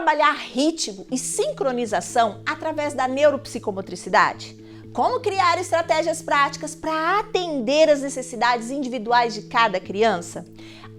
trabalhar ritmo e sincronização através da neuropsicomotricidade? Como criar estratégias práticas para atender as necessidades individuais de cada criança?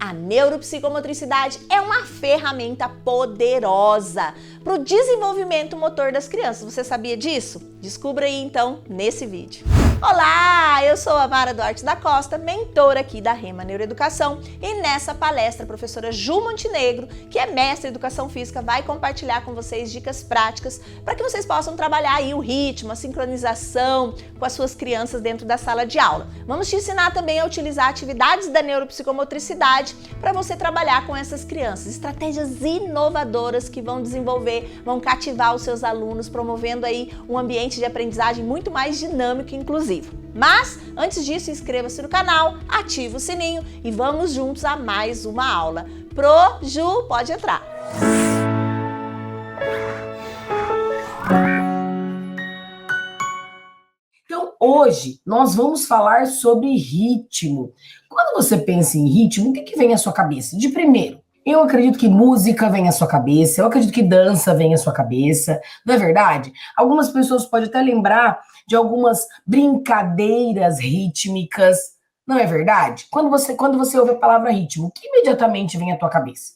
A neuropsicomotricidade é uma ferramenta poderosa para o desenvolvimento motor das crianças. Você sabia disso? Descubra aí então nesse vídeo. Olá, eu sou a Mara Duarte da Costa, mentora aqui da Rema Neuroeducação, e nessa palestra a professora Ju Montenegro, que é mestre em Educação Física, vai compartilhar com vocês dicas práticas para que vocês possam trabalhar aí o ritmo, a sincronização com as suas crianças dentro da sala de aula. Vamos te ensinar também a utilizar atividades da neuropsicomotricidade para você trabalhar com essas crianças, estratégias inovadoras que vão desenvolver, vão cativar os seus alunos, promovendo aí um ambiente de aprendizagem muito mais dinâmico e inclusivo. Mas, antes disso, inscreva-se no canal, ative o sininho e vamos juntos a mais uma aula. Ju, pode entrar! Então, hoje, nós vamos falar sobre ritmo. Quando você pensa em ritmo, o que vem à sua cabeça? De primeiro, eu acredito que música vem à sua cabeça, eu acredito que dança vem à sua cabeça, não é verdade? Algumas pessoas podem até lembrar de algumas brincadeiras rítmicas, não é verdade? Quando você ouve a palavra ritmo, o que imediatamente vem à tua cabeça?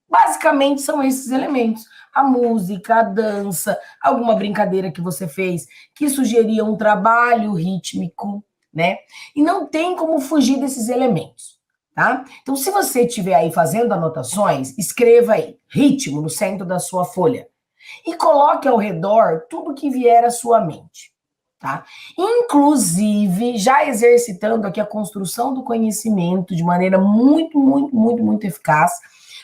Basicamente são esses elementos: a música, a dança, alguma brincadeira que você fez que sugeria um trabalho rítmico, né? E não tem como fugir desses elementos, tá? Então, se você estiver aí fazendo anotações, escreva aí ritmo no centro da sua folha e coloque ao redor tudo que vier à sua mente. Tá? Inclusive, já exercitando aqui a construção do conhecimento de maneira muito eficaz,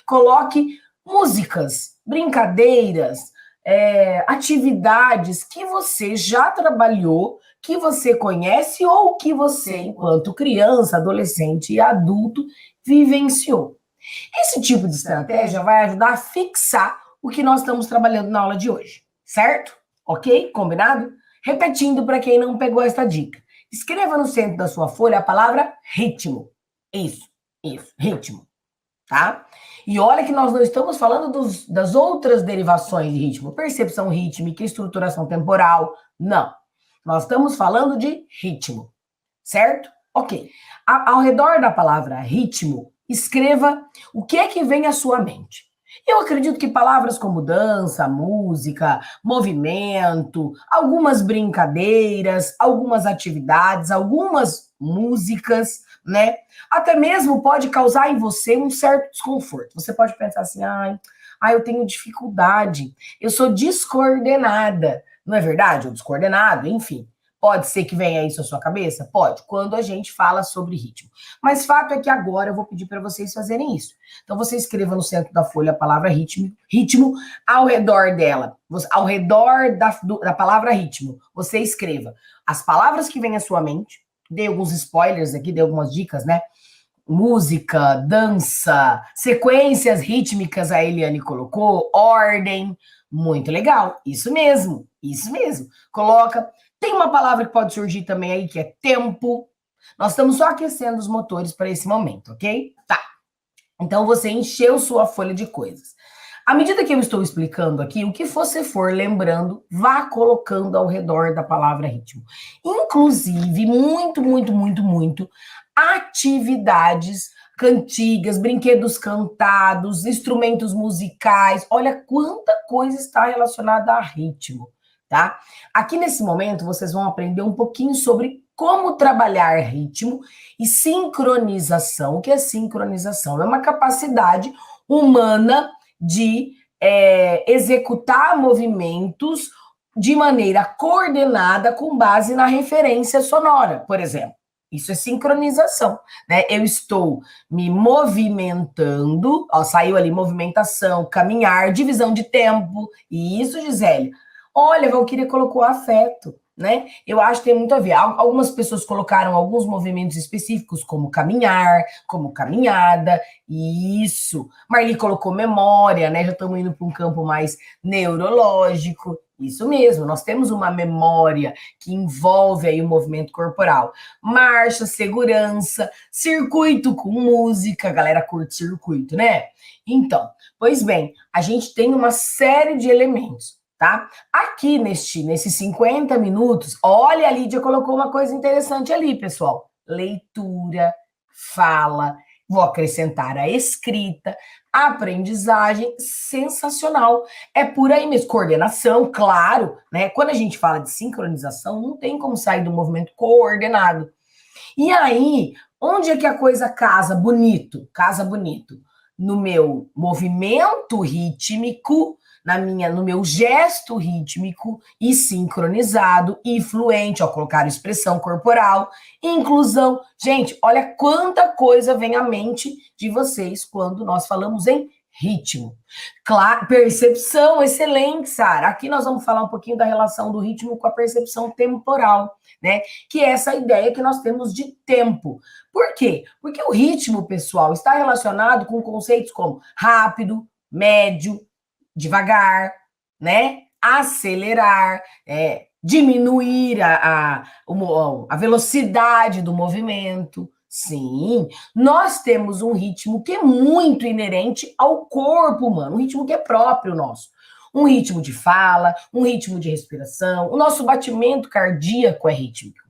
coloque músicas, brincadeiras, atividades que você já trabalhou, que você conhece ou que você, enquanto criança, adolescente e adulto, vivenciou. Esse tipo de estratégia vai ajudar a fixar o que nós estamos trabalhando na aula de hoje, certo? Ok? Combinado? Repetindo para quem não pegou essa dica. Escreva no centro da sua folha a palavra ritmo. Isso, ritmo, tá? E olha que nós não estamos falando das outras derivações de ritmo, percepção rítmica, estruturação temporal, não. Nós estamos falando de ritmo, certo? Ok. Ao redor da palavra ritmo, escreva o que é que vem à sua mente. Eu acredito que palavras como dança, música, movimento, algumas brincadeiras, algumas atividades, algumas músicas, né? Até mesmo pode causar em você um certo desconforto. Você pode pensar assim, eu tenho dificuldade, eu sou descoordenada, não é verdade? Ou descoordenado, enfim. Pode ser que venha isso à sua cabeça? Pode, quando a gente fala sobre ritmo. Mas fato é que agora eu vou pedir para vocês fazerem isso. Então você escreva no centro da folha a palavra ritmo, ao redor dela, ao redor da palavra ritmo, você escreva as palavras que vêm à sua mente, dei alguns spoilers aqui, dei algumas dicas, né? Música, dança, sequências rítmicas, a Eliane colocou, ordem, muito legal, isso mesmo. Coloca. Tem uma palavra que pode surgir também aí, que é tempo. Nós estamos só aquecendo os motores para esse momento, ok? Tá. Então, você encheu sua folha de coisas. À medida que eu estou explicando aqui, o que você for lembrando, vá colocando ao redor da palavra ritmo. Inclusive, muito, atividades, cantigas, brinquedos cantados, instrumentos musicais. Olha quanta coisa está relacionada a ritmo. Tá? Aqui nesse momento vocês vão aprender um pouquinho sobre como trabalhar ritmo e sincronização. O que é sincronização? É uma capacidade humana de executar movimentos de maneira coordenada com base na referência sonora, por exemplo. Isso é sincronização, né? Eu estou me movimentando, ó, saiu ali movimentação, caminhar, divisão de tempo, e isso, Gisele. Olha, a Valquíria colocou afeto, né? Eu acho que tem muito a ver. Algumas pessoas colocaram alguns movimentos específicos, como caminhar, como caminhada, isso. Marli colocou memória, né? Já estamos indo para um campo mais neurológico, Isso mesmo, nós temos uma memória que envolve aí o movimento corporal. Marcha, segurança, circuito com música, a galera curte circuito, né? Então, pois bem, a gente tem uma série de elementos, tá? Aqui nesses 50 minutos, olha, a Lídia colocou uma coisa interessante ali, pessoal. Leitura, fala, vou acrescentar a escrita, aprendizagem, sensacional. É por aí mesmo. Coordenação, claro, né? Quando a gente fala de sincronização, não tem como sair do movimento coordenado. E aí, onde é que a coisa casa bonito? Casa bonito. No meu movimento rítmico, no meu gesto rítmico e sincronizado e fluente, ao colocar expressão corporal, inclusão. Gente, olha quanta coisa vem à mente de vocês quando nós falamos em ritmo. Claro, percepção, excelente, Sara. Aqui nós vamos falar um pouquinho da relação do ritmo com a percepção temporal, né? Que é essa ideia que nós temos de tempo. Por quê? Porque o ritmo, pessoal, está relacionado com conceitos como rápido, médio, devagar, né? Acelerar, diminuir a velocidade do movimento. Sim, nós temos um ritmo que é muito inerente ao corpo humano, um ritmo que é próprio nosso. Um ritmo de fala, um ritmo de respiração, o nosso batimento cardíaco é rítmico,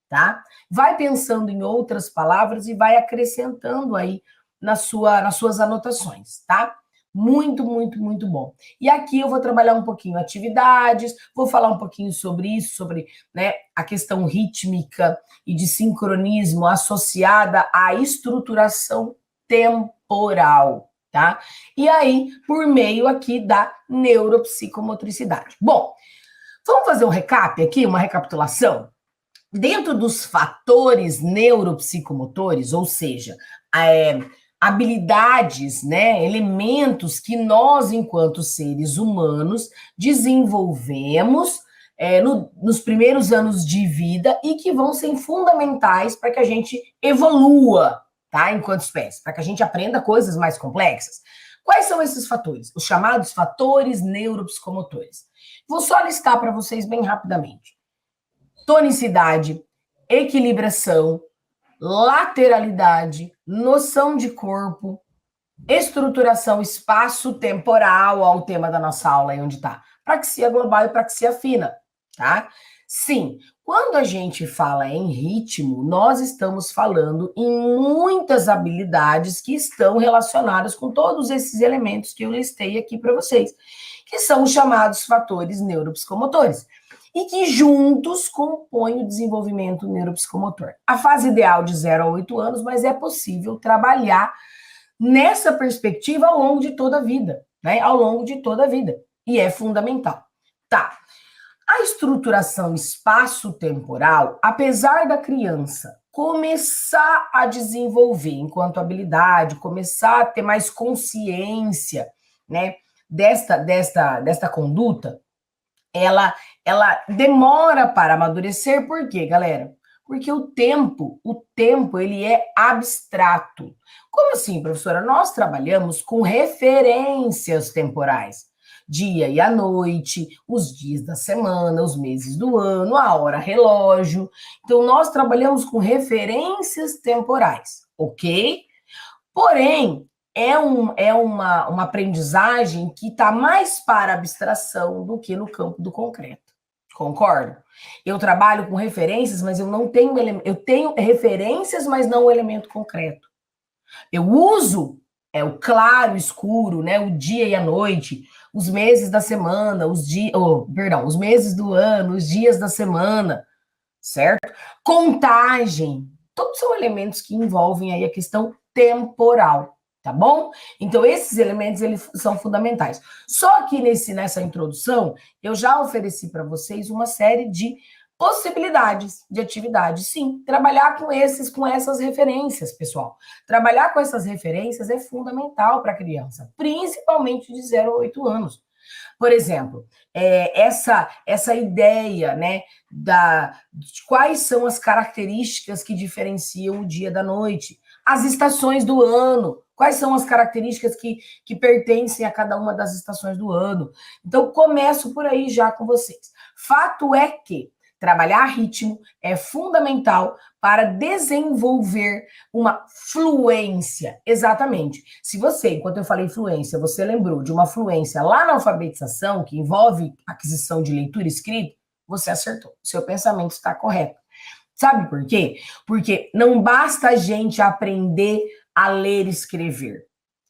tá? Vai pensando em outras palavras e vai acrescentando aí nas suas anotações, tá? Muito, muito, muito bom. E aqui eu vou trabalhar um pouquinho atividades, vou falar um pouquinho sobre isso, sobre, né, a questão rítmica e de sincronismo associada à estruturação temporal, tá? E aí, por meio aqui da neuropsicomotricidade. Bom, vamos fazer um recap aqui, uma recapitulação? Dentro dos fatores neuropsicomotores, ou seja, habilidades, né, elementos que nós, enquanto seres humanos, desenvolvemos nos primeiros anos de vida e que vão ser fundamentais para que a gente evolua, tá, enquanto espécie, para que a gente aprenda coisas mais complexas. Quais são esses fatores? Os chamados fatores neuropsicomotores. Vou só listar para vocês bem rapidamente. Tonicidade, equilibração, lateralidade, noção de corpo, estruturação espaço-temporal, ao tema da nossa aula aí onde está, praxia global e praxia fina, tá? Sim, quando a gente fala em ritmo, nós estamos falando em muitas habilidades que estão relacionadas com todos esses elementos que eu listei aqui para vocês, que são os chamados fatores neuropsicomotores, e que juntos compõem o desenvolvimento neuropsicomotor. A fase ideal de 0 a 8 anos, mas é possível trabalhar nessa perspectiva ao longo de toda a vida, né? Ao longo de toda a vida. E é fundamental. Tá. A estruturação espaço-temporal, apesar da criança começar a desenvolver enquanto habilidade, começar a ter mais consciência, né, desta conduta, ela demora para amadurecer. Por quê, galera? Porque o tempo, ele é abstrato. Como assim, professora? Nós trabalhamos com referências temporais. Dia e a noite, os dias da semana, os meses do ano, a hora relógio. Então, nós trabalhamos com referências temporais, ok? Porém, é uma aprendizagem que está mais para abstração do que no campo do concreto. Concordo? Eu trabalho com referências, mas eu não tenho eu tenho referências, mas não o elemento concreto. Eu uso o claro, o escuro, né, o dia e a noite, os meses da semana, os meses do ano, os dias da semana, certo? Contagem, todos são elementos que envolvem aí a questão temporal. Tá bom? Então, esses elementos, eles são fundamentais. Só que nessa introdução, eu já ofereci para vocês uma série de possibilidades de atividade. Sim, trabalhar com essas referências, pessoal. Trabalhar com essas referências é fundamental para a criança, principalmente de 0 a 8 anos. Por exemplo, essa ideia, né, de quais são as características que diferenciam o dia da noite, as estações do ano. Quais são as características que pertencem a cada uma das estações do ano? Então, começo por aí já com vocês. Fato é que trabalhar ritmo é fundamental para desenvolver uma fluência. Exatamente. Se você, enquanto eu falei fluência, você lembrou de uma fluência lá na alfabetização, que envolve aquisição de leitura e escrita, você acertou. Seu pensamento está correto. Sabe por quê? Porque não basta a gente aprender a ler e escrever.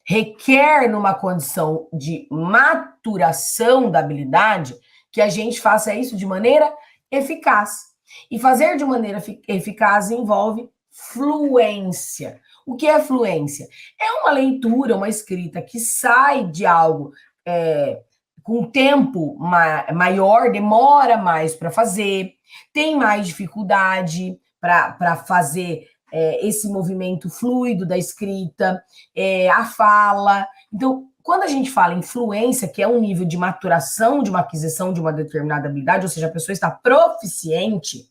Requer, numa condição de maturação da habilidade, que a gente faça isso de maneira eficaz. E fazer de maneira eficaz envolve fluência. O que é fluência? É uma leitura, uma escrita que sai de algo com tempo maior, demora mais para fazer, tem mais dificuldade para fazer esse movimento fluido da escrita, a fala. Então, quando a gente fala em fluência, que é um nível de maturação de uma aquisição de uma determinada habilidade, ou seja, a pessoa está proficiente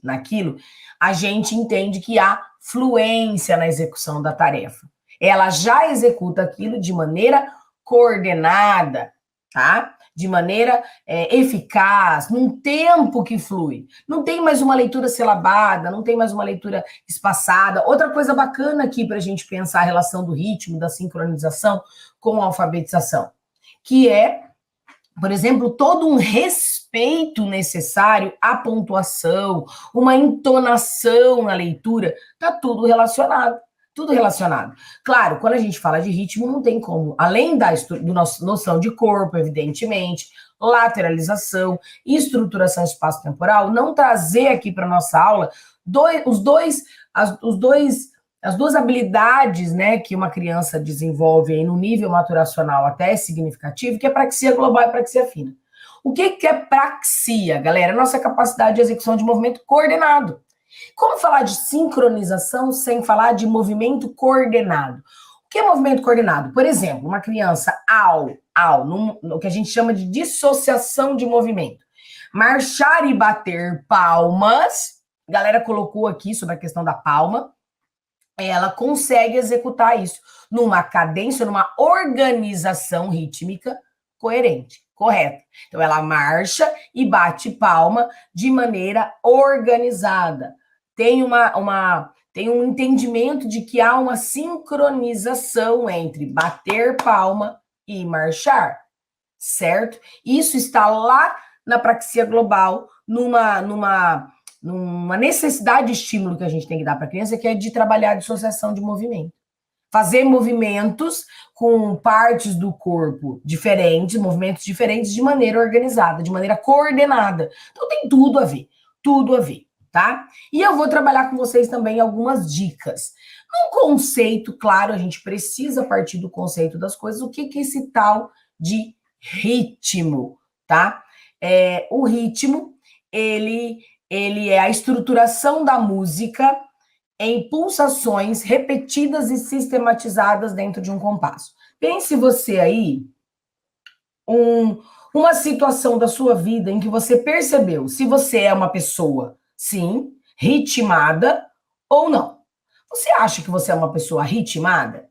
naquilo, a gente entende que há fluência na execução da tarefa. Ela já executa aquilo de maneira coordenada, tá? De maneira eficaz, num tempo que flui. Não tem mais uma leitura silabada, não tem mais uma leitura espaçada. Outra coisa bacana aqui para a gente pensar a relação do ritmo, da sincronização com a alfabetização, que é, por exemplo, todo um respeito necessário à pontuação, uma entonação na leitura, tá tudo relacionado. Tudo relacionado. Claro, quando a gente fala de ritmo, não tem como, além da noção de corpo, evidentemente, lateralização e estruturação espaço-temporal, não trazer aqui para nossa aula as duas habilidades, né, que uma criança desenvolve aí no nível maturacional até significativo, que é praxia global e praxia fina. O que é praxia, galera? Nossa capacidade de execução de movimento coordenado. Como falar de sincronização sem falar de movimento coordenado? O que é movimento coordenado? Por exemplo, uma criança no que a gente chama de dissociação de movimento. Marchar e bater palmas, a galera colocou aqui sobre a questão da palma, ela consegue executar isso numa cadência, numa organização rítmica coerente, correta. Então, ela marcha e bate palma de maneira organizada. Tem um entendimento de que há uma sincronização entre bater palma e marchar, certo? Isso está lá na praxia global, numa necessidade de estímulo que a gente tem que dar para a criança, que é de trabalhar a dissociação de movimento. Fazer movimentos com partes do corpo diferentes, movimentos diferentes, de maneira organizada, de maneira coordenada. Então tem tudo a ver, tá? E eu vou trabalhar com vocês também algumas dicas. Um conceito, claro, a gente precisa partir do conceito das coisas, o que é esse tal de ritmo, tá? O ritmo, ele é a estruturação da música em pulsações repetidas e sistematizadas dentro de um compasso. Pense você aí uma situação da sua vida em que você percebeu se você é uma pessoa, sim, ritmada ou não. Você acha que você é uma pessoa ritmada?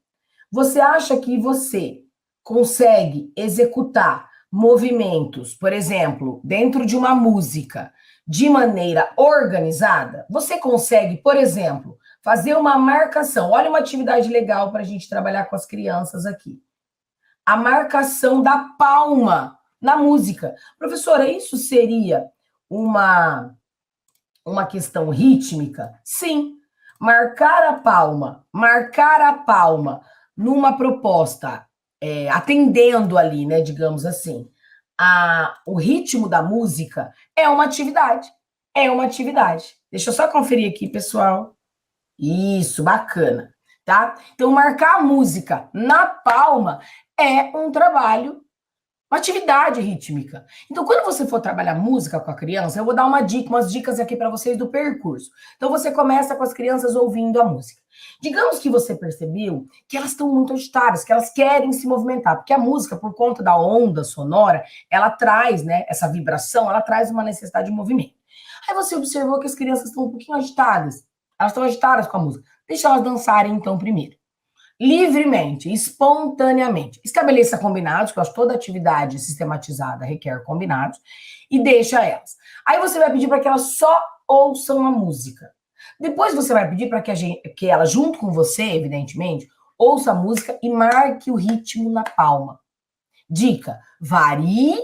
Você acha que você consegue executar movimentos, por exemplo, dentro de uma música, de maneira organizada? Você consegue, por exemplo, fazer uma marcação? Olha uma atividade legal para a gente trabalhar com as crianças aqui. A marcação da palma na música. Professora, isso seria uma questão rítmica? Sim. Marcar a palma numa proposta, atendendo ali, né, digamos assim, o ritmo da música é uma atividade. Deixa eu só conferir aqui, pessoal. Isso, bacana, tá? Então, marcar a música na palma é um trabalho, uma atividade rítmica. Então, quando você for trabalhar música com a criança, eu vou dar umas dicas aqui para vocês do percurso. Então, você começa com as crianças ouvindo a música. Digamos que você percebeu que elas estão muito agitadas, que elas querem se movimentar, porque a música, por conta da onda sonora, ela traz, né, essa vibração, ela traz uma necessidade de movimento. Aí você observou que as crianças estão um pouquinho agitadas. Elas estão agitadas com a música. Deixa elas dançarem então primeiro. Livremente, espontaneamente. Estabeleça combinados, que eu acho que toda atividade sistematizada requer combinados, e deixa elas. Aí você vai pedir para que elas só ouçam a música. Depois você vai pedir para que ela, junto com você, evidentemente, ouça a música e marque o ritmo na palma. Dica: varie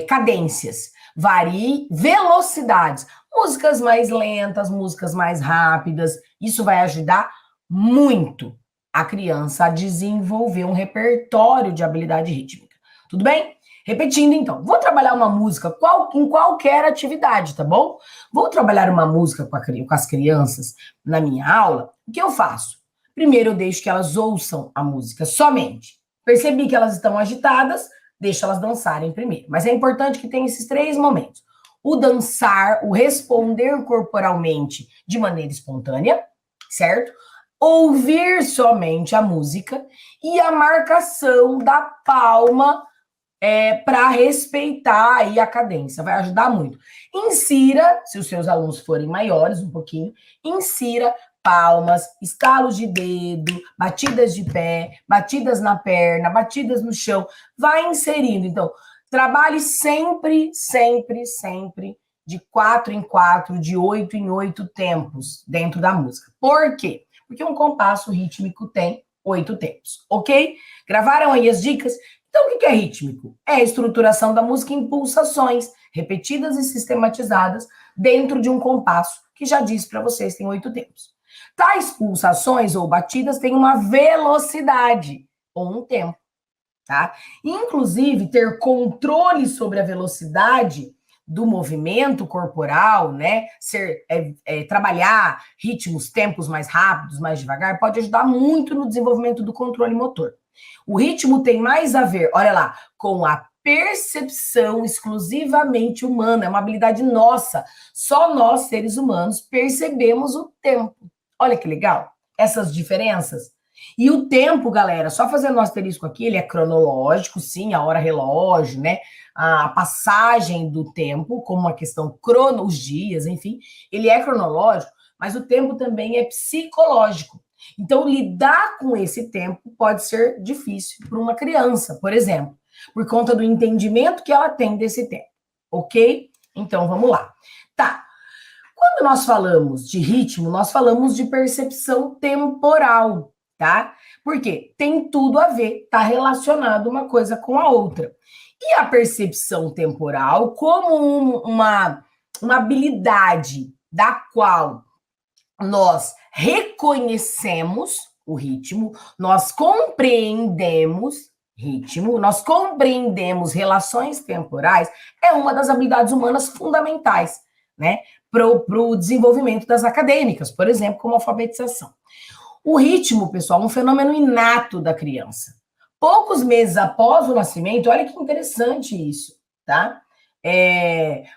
cadências, varie velocidades. Músicas mais lentas, músicas mais rápidas. Isso vai ajudar muito a criança a desenvolver um repertório de habilidade rítmica. Tudo bem? Repetindo, então. Vou trabalhar uma música em qualquer atividade, tá bom? Vou trabalhar uma música com as crianças na minha aula. O que eu faço? Primeiro, eu deixo que elas ouçam a música somente. Percebi que elas estão agitadas, deixo elas dançarem primeiro. Mas é importante que tenha esses 3 momentos. O dançar, o responder corporalmente de maneira espontânea, certo? Ouvir somente a música e a marcação da palma para respeitar aí a cadência. Vai ajudar muito. Insira, se os seus alunos forem maiores um pouquinho, insira palmas, estalos de dedo, batidas de pé, batidas na perna, batidas no chão. Vai inserindo. Então, trabalhe sempre, sempre, sempre de 4 em 4, de 8 em 8 tempos dentro da música. Por quê? Porque um compasso rítmico tem 8 tempos, ok? Gravaram aí as dicas? Então, o que é rítmico? É a estruturação da música em pulsações repetidas e sistematizadas dentro de um compasso que já disse para vocês tem 8 tempos. Tais pulsações ou batidas têm uma velocidade ou um tempo, tá? Inclusive, ter controle sobre a velocidade do movimento corporal, né? Trabalhar ritmos, tempos mais rápidos, mais devagar, pode ajudar muito no desenvolvimento do controle motor. O ritmo tem mais a ver, olha lá, com a percepção exclusivamente humana, é uma habilidade nossa. Só nós, seres humanos, percebemos o tempo. Olha que legal, essas diferenças. E o tempo, galera, só fazendo um asterisco aqui, ele é cronológico, sim, a hora relógio, né? A passagem do tempo, como uma questão os dias, enfim, ele é cronológico, mas o tempo também é psicológico. Então, lidar com esse tempo pode ser difícil para uma criança, por exemplo, por conta do entendimento que ela tem desse tempo, ok? Então, vamos lá. Tá. Quando nós falamos de ritmo, nós falamos de percepção temporal, tá? Porque tem tudo a ver, tá relacionado uma coisa com a outra. E a percepção temporal, como uma habilidade da qual nós reconhecemos o ritmo, nós compreendemos ritmo, nós compreendemos relações temporais, é uma das habilidades humanas fundamentais, né? Para o desenvolvimento das acadêmicas, por exemplo, como alfabetização. O ritmo, pessoal, é um fenômeno inato da criança. Poucos meses após o nascimento, olha que interessante isso, tá?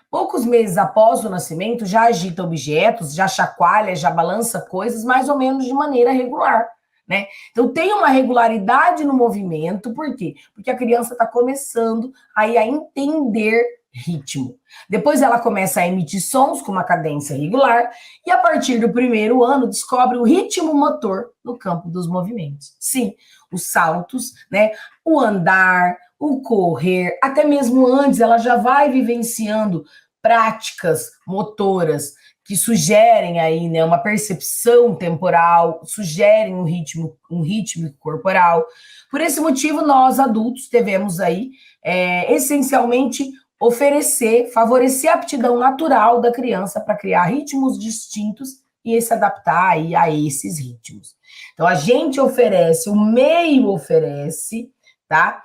Poucos meses após o nascimento, já agita objetos, já chacoalha, já balança coisas, mais ou menos de maneira regular, né? Então, tem uma regularidade no movimento, por quê? Porque a criança está começando aí a entender ritmo. Depois ela começa a emitir sons com uma cadência regular e a partir do 1º ano descobre o ritmo motor no campo dos movimentos. Sim, os saltos, né? O andar, o correr, até mesmo antes ela já vai vivenciando práticas motoras que sugerem aí, né, uma percepção temporal, sugerem um ritmo corporal. Por esse motivo, nós adultos devemos aí essencialmente favorecer a aptidão natural da criança para criar ritmos distintos e se adaptar aí a esses ritmos. Então, a gente oferece, o meio oferece, tá?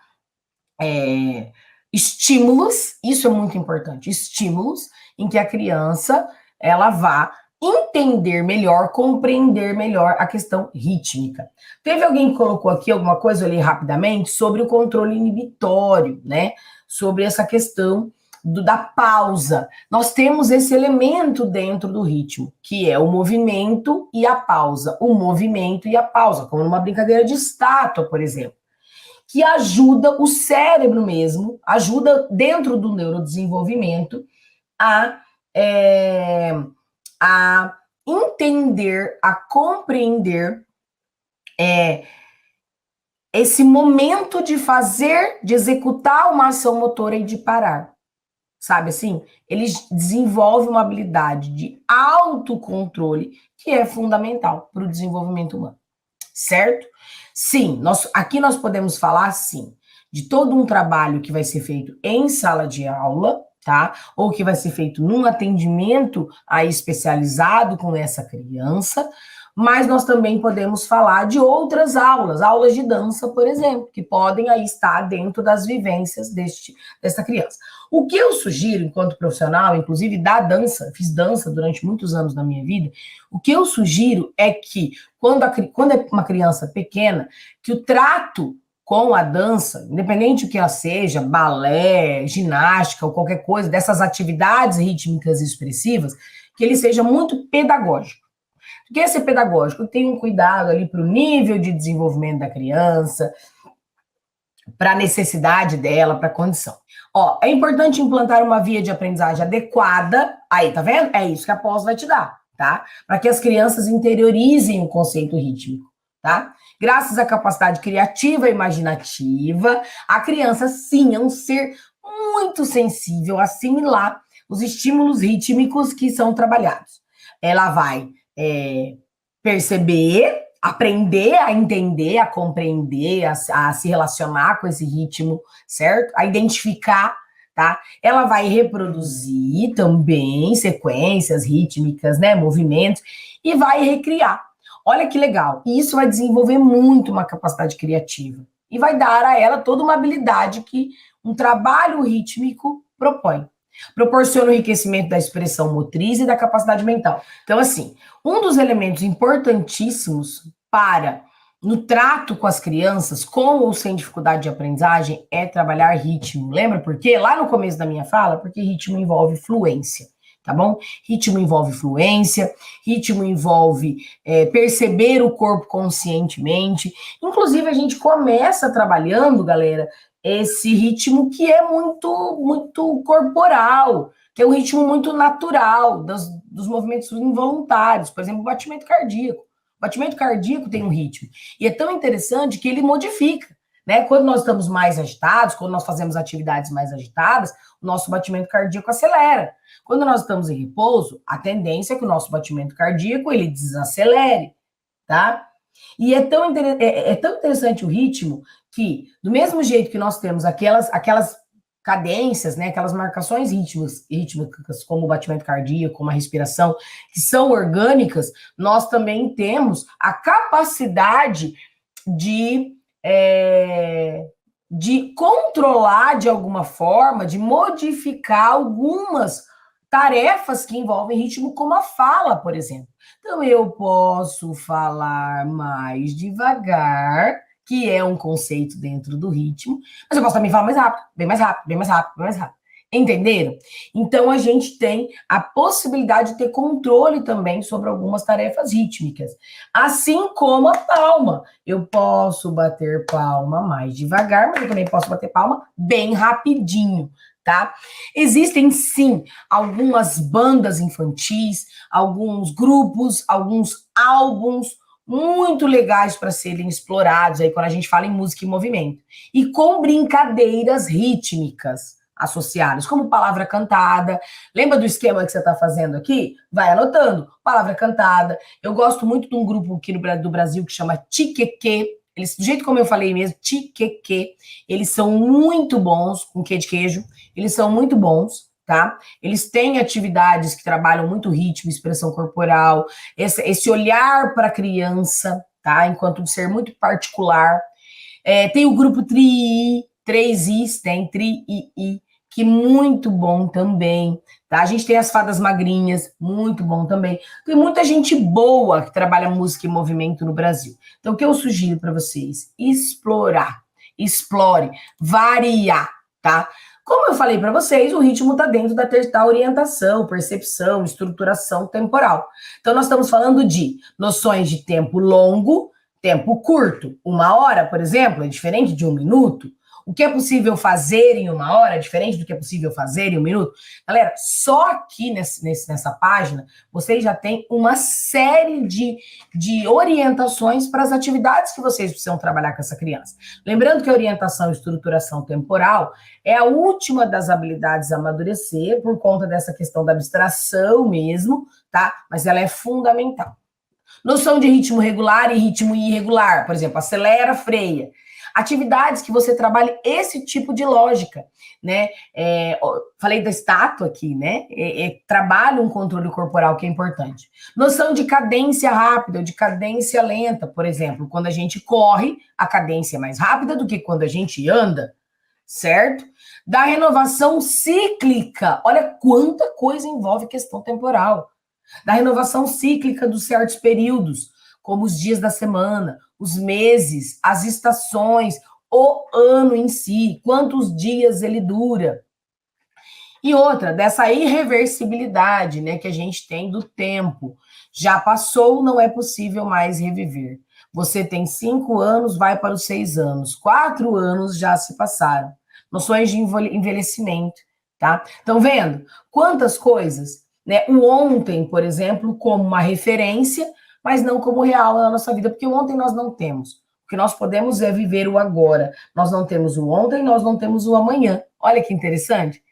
Estímulos, isso é muito importante, estímulos em que a criança, ela vá entender melhor, compreender melhor a questão rítmica. Teve alguém que colocou aqui alguma coisa, eu li rapidamente, sobre o controle inibitório, né? Sobre essa questão da pausa. Nós temos esse elemento dentro do ritmo, que é o movimento e a pausa. O movimento e a pausa, como numa brincadeira de estátua, por exemplo, que ajuda o cérebro mesmo, ajuda dentro do neurodesenvolvimento a entender, a compreender esse momento de fazer, de executar uma ação motora e de parar. Sabe assim? Eles desenvolvem uma habilidade de autocontrole que é fundamental para o desenvolvimento humano. Certo? Sim, aqui nós podemos falar, sim, de todo um trabalho que vai ser feito em sala de aula, tá? Ou que vai ser feito num atendimento aí especializado com essa criança, mas nós também podemos falar de outras aulas de dança, por exemplo, que podem aí estar dentro das vivências dessa criança. O que eu sugiro, enquanto profissional, inclusive da dança, fiz dança durante muitos anos da minha vida, o que eu sugiro é que, quando é uma criança pequena, que o trato com a dança, independente do que ela seja, balé, ginástica ou qualquer coisa, dessas atividades rítmicas e expressivas, que ele seja muito pedagógico. O que é ser pedagógico? Tem um cuidado ali para o nível de desenvolvimento da criança, para a necessidade dela, para a condição. Ó, é importante implantar uma via de aprendizagem adequada. Aí, tá vendo? É isso que a pós vai te dar, tá? Para que as crianças interiorizem o conceito rítmico, tá? Graças à capacidade criativa e imaginativa, a criança, sim, é um ser muito sensível a assimilar os estímulos rítmicos que são trabalhados. Ela vai perceber, aprender a entender, a compreender, a se relacionar com esse ritmo, certo? A identificar, tá? Ela vai reproduzir também sequências rítmicas, né? Movimentos, e vai recriar. Olha que legal. E isso vai desenvolver muito uma capacidade criativa. E vai dar a ela toda uma habilidade que um trabalho rítmico propõe. Proporciona o enriquecimento da expressão motriz e da capacidade mental. Então, assim, um dos elementos importantíssimos no trato com as crianças, com ou sem dificuldade de aprendizagem, é trabalhar ritmo. Lembra por quê? Lá no começo da minha fala, porque ritmo envolve fluência, tá bom? Ritmo envolve fluência, ritmo envolve perceber o corpo conscientemente. Inclusive, a gente começa trabalhando, galera, esse ritmo que é muito, muito corporal, que é um ritmo muito natural dos movimentos involuntários, por exemplo, o batimento cardíaco. O batimento cardíaco tem um ritmo. E é tão interessante que ele modifica, né? Quando nós estamos mais agitados, quando nós fazemos atividades mais agitadas, o nosso batimento cardíaco acelera. Quando nós estamos em repouso, a tendência é que o nosso batimento cardíaco ele desacelere, tá? E é tão interessante o ritmo que, do mesmo jeito que nós temos aquelas cadências, né, aquelas marcações rítmicas, como o batimento cardíaco, como a respiração, que são orgânicas, nós também temos a capacidade de controlar de alguma forma, de modificar algumas tarefas que envolvem ritmo, como a fala, por exemplo. Então, eu posso falar mais devagar, que é um conceito dentro do ritmo, mas eu posso também falar mais rápido, bem mais rápido, bem mais rápido, bem mais rápido. Entenderam? Então, a gente tem a possibilidade de ter controle também sobre algumas tarefas rítmicas. Assim como a palma. Eu posso bater palma mais devagar, mas eu também posso bater palma bem rapidinho, tá? Existem, sim, algumas bandas infantis, alguns grupos, alguns álbuns muito legais para serem explorados aí quando a gente fala em música e movimento. E com brincadeiras rítmicas associadas, como palavra cantada. Lembra do esquema que você está fazendo aqui? Vai anotando. Palavra cantada. Eu gosto muito de um grupo aqui do Brasil que chama Tiqueque. Eles, do jeito como eu falei mesmo, Tiqueque. Eles são muito bons com quê de queijo. Eles são muito bons, tá? Eles têm atividades que trabalham muito ritmo, expressão corporal, esse olhar para a criança, tá? Enquanto um ser muito particular. Tem o grupo Tri-I, 3Is, tem Tri-I, que é muito bom também, tá? A gente tem as fadas magrinhas, muito bom também. Tem muita gente boa que trabalha música e movimento no Brasil. Então, o que eu sugiro para vocês? Explore, variar, tá? Como eu falei para vocês, o ritmo está dentro da orientação, percepção, estruturação temporal. Então, nós estamos falando de noções de tempo longo, tempo curto. 1 hora, por exemplo, é diferente de 1 minuto. O que é possível fazer em 1 hora, diferente do que é possível fazer em 1 minuto? Galera, só aqui nessa página, vocês já têm uma série de orientações para as atividades que vocês precisam trabalhar com essa criança. Lembrando que a orientação e estruturação temporal é a última das habilidades a amadurecer, por conta dessa questão da abstração mesmo, tá? Mas ela é fundamental. Noção de ritmo regular e ritmo irregular, por exemplo, acelera, freia. Atividades que você trabalhe esse tipo de lógica, né? Falei da estátua aqui, né? Trabalha um controle corporal que é importante. Noção de cadência rápida ou de cadência lenta, por exemplo, quando a gente corre, a cadência é mais rápida do que quando a gente anda, certo? Da renovação cíclica, olha quanta coisa envolve questão temporal. Da renovação cíclica dos certos períodos, como os dias da semana, os meses, as estações, o ano em si, quantos dias ele dura. E outra, dessa irreversibilidade, né, que a gente tem do tempo. Já passou, não é possível mais reviver. Você tem 5 anos, vai para os 6 anos. 4 anos já se passaram. Noções de envelhecimento, tá? Estão vendo? Quantas coisas, né? O ontem, por exemplo, como uma referência, mas não como real na nossa vida, porque o ontem nós não temos. O que nós podemos é viver o agora. Nós não temos o ontem, nós não temos o amanhã. Olha que interessante.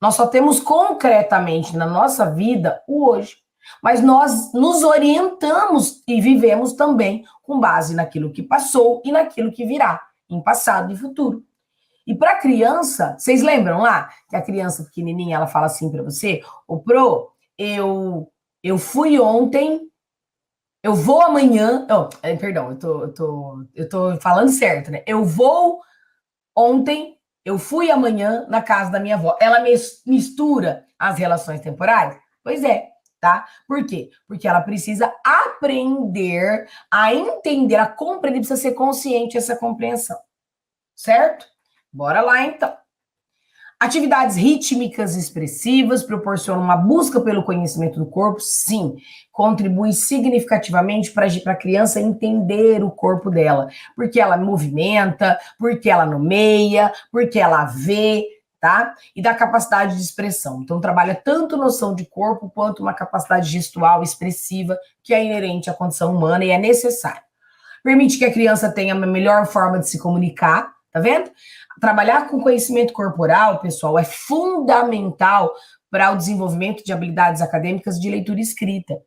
Nós só temos concretamente na nossa vida o hoje. Mas nós nos orientamos e vivemos também com base naquilo que passou e naquilo que virá, em passado e futuro. E para a criança, vocês lembram lá que a criança pequenininha, ela fala assim para você, ô Pro, eu fui ontem, eu vou amanhã, perdão, eu tô falando certo, né? Eu vou ontem, eu fui amanhã na casa da minha avó. Ela mistura as relações temporais? Pois é, tá? Por quê? Porque ela precisa aprender a entender, a compreender, precisa ser consciente dessa compreensão, certo? Bora lá, então. Atividades rítmicas expressivas proporcionam uma busca pelo conhecimento do corpo? Sim. Contribui significativamente para a criança entender o corpo dela. Porque ela movimenta, porque ela nomeia, porque ela vê, tá? E da capacidade de expressão. Então, trabalha tanto noção de corpo quanto uma capacidade gestual expressiva que é inerente à condição humana e é necessária. Permite que a criança tenha uma melhor forma de se comunicar, tá vendo? Trabalhar com conhecimento corporal, pessoal, é fundamental para o desenvolvimento de habilidades acadêmicas de leitura e escrita.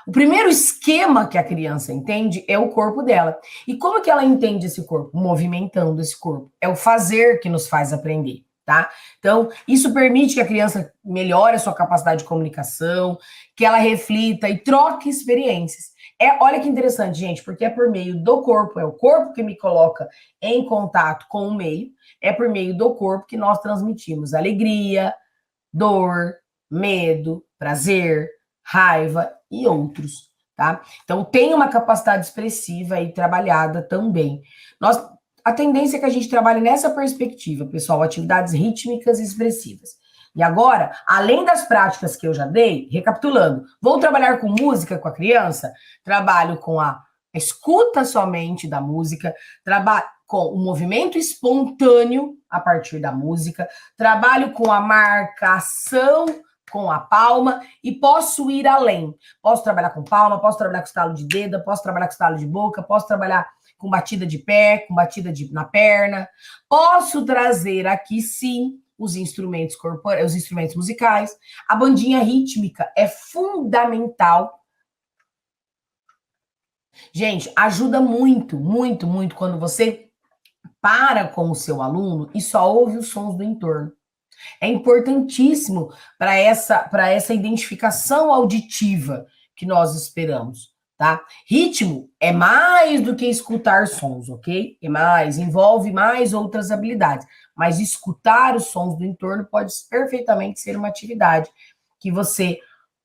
O primeiro esquema que a criança entende é o corpo dela. E como que ela entende esse corpo? Movimentando esse corpo. É o fazer que nos faz aprender, tá? Então, isso permite que a criança melhore a sua capacidade de comunicação, que ela reflita e troque experiências. Olha que interessante, gente, porque é por meio do corpo, é o corpo que me coloca em contato com o meio, é por meio do corpo que nós transmitimos alegria, dor, medo, prazer, raiva e outros, tá? Então, tem uma capacidade expressiva aí trabalhada também. A tendência é que a gente trabalhe nessa perspectiva, pessoal, atividades rítmicas e expressivas. E agora, além das práticas que eu já dei, recapitulando, vou trabalhar com música com a criança? Trabalho com a escuta somente da música, trabalho com o movimento espontâneo a partir da música, trabalho com a marcação com a palma e posso ir além. Posso trabalhar com palma, posso trabalhar com estalo de dedo, posso trabalhar com estalo de boca, posso trabalhar com batida de pé, com batida na perna. Posso trazer aqui, sim, os instrumentos corporais, os instrumentos musicais. A bandinha rítmica é fundamental. Gente, ajuda muito, muito, muito quando você para com o seu aluno e só ouve os sons do entorno. É importantíssimo para essa identificação auditiva que nós esperamos, tá? Ritmo é mais do que escutar sons, ok? Envolve mais outras habilidades. Mas escutar os sons do entorno pode perfeitamente ser uma atividade que você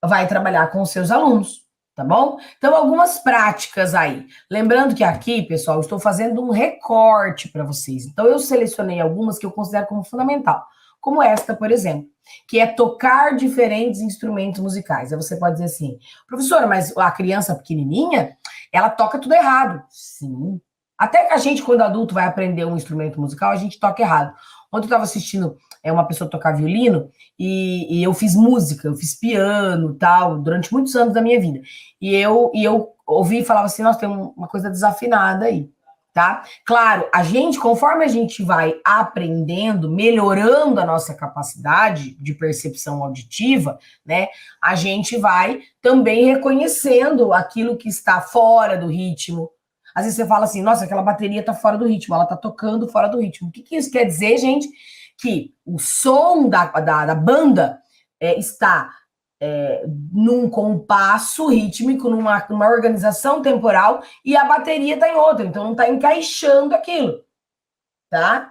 vai trabalhar com os seus alunos, tá bom? Então, algumas práticas aí. Lembrando que aqui, pessoal, eu estou fazendo um recorte para vocês. Então, eu selecionei algumas que eu considero como fundamental. Como esta, por exemplo, que é tocar diferentes instrumentos musicais. Aí você pode dizer assim, professora, mas a criança pequenininha, ela toca tudo errado. Sim, Até que a gente, quando adulto, vai aprender um instrumento musical, a gente toca errado. Ontem eu estava assistindo uma pessoa tocar violino e eu fiz música, eu fiz piano tal, durante muitos anos da minha vida. E eu ouvi e falava assim, nossa, tem uma coisa desafinada aí, tá? Claro, conforme a gente vai aprendendo, melhorando a nossa capacidade de percepção auditiva, né, a gente vai também reconhecendo aquilo que está fora do ritmo. Às vezes você fala assim, nossa, aquela bateria tá fora do ritmo, ela tá tocando fora do ritmo. O que isso quer dizer, gente? Que o som da banda está num compasso rítmico, numa organização temporal, e a bateria tá em outra, então não tá encaixando aquilo, tá?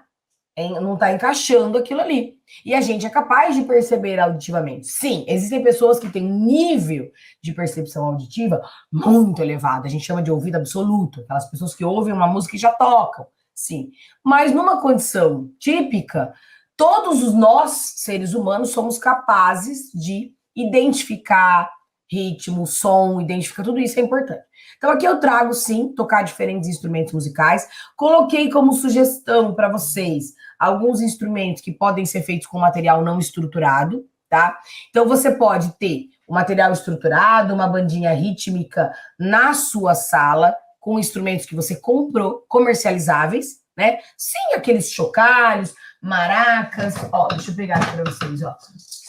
Não está encaixando aquilo ali. E a gente é capaz de perceber auditivamente. Sim, existem pessoas que têm um nível de percepção auditiva muito elevado. A gente chama de ouvido absoluto. Aquelas pessoas que ouvem uma música e já tocam. Sim. Mas numa condição típica, todos nós, seres humanos, somos capazes de identificar ritmo, som, identificar tudo isso é importante. Então aqui eu trago, sim, tocar diferentes instrumentos musicais. Coloquei como sugestão para vocês alguns instrumentos que podem ser feitos com material não estruturado, tá? Então você pode ter um material estruturado, uma bandinha rítmica na sua sala, com instrumentos que você comprou, comercializáveis, né? Sem aqueles chocalhos, maracas. Ó, deixa eu pegar aqui para vocês, ó.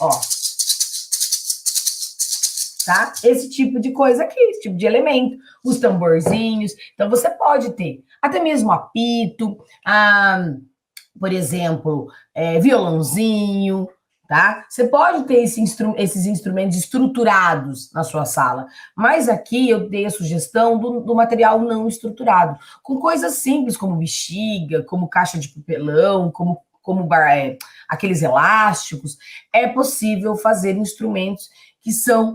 Ó. Tá? Esse tipo de coisa aqui, esse tipo de elemento, os tamborzinhos. Então, você pode ter até mesmo apito, por exemplo, violãozinho, tá? Você pode ter esses instrumentos estruturados na sua sala, mas aqui eu dei a sugestão do material não estruturado, com coisas simples como bexiga, como caixa de papelão, como aqueles elásticos. É possível fazer instrumentos que são